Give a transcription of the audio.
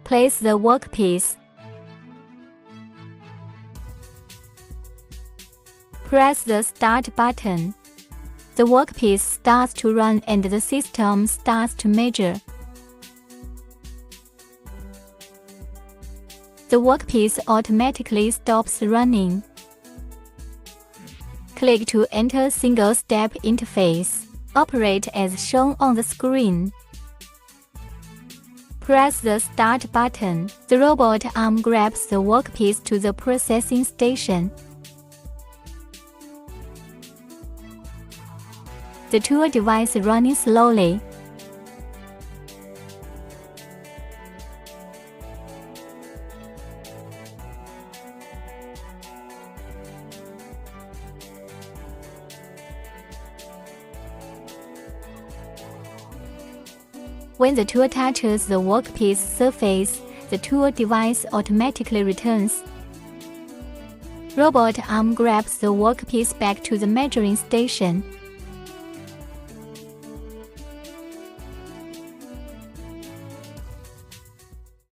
Place the workpiece. Press the Start button. The workpiece starts to run and the system starts to measure. The workpiece automatically stops running. Click to enter single-step interface. Operate as shown on the screen. Press the Start button. The robot arm grabs the workpiece to the processing station. The tool device running slowly. When the tool touches the workpiece surface, the tool device automatically returns. Robot arm grabs the workpiece back to the measuring station.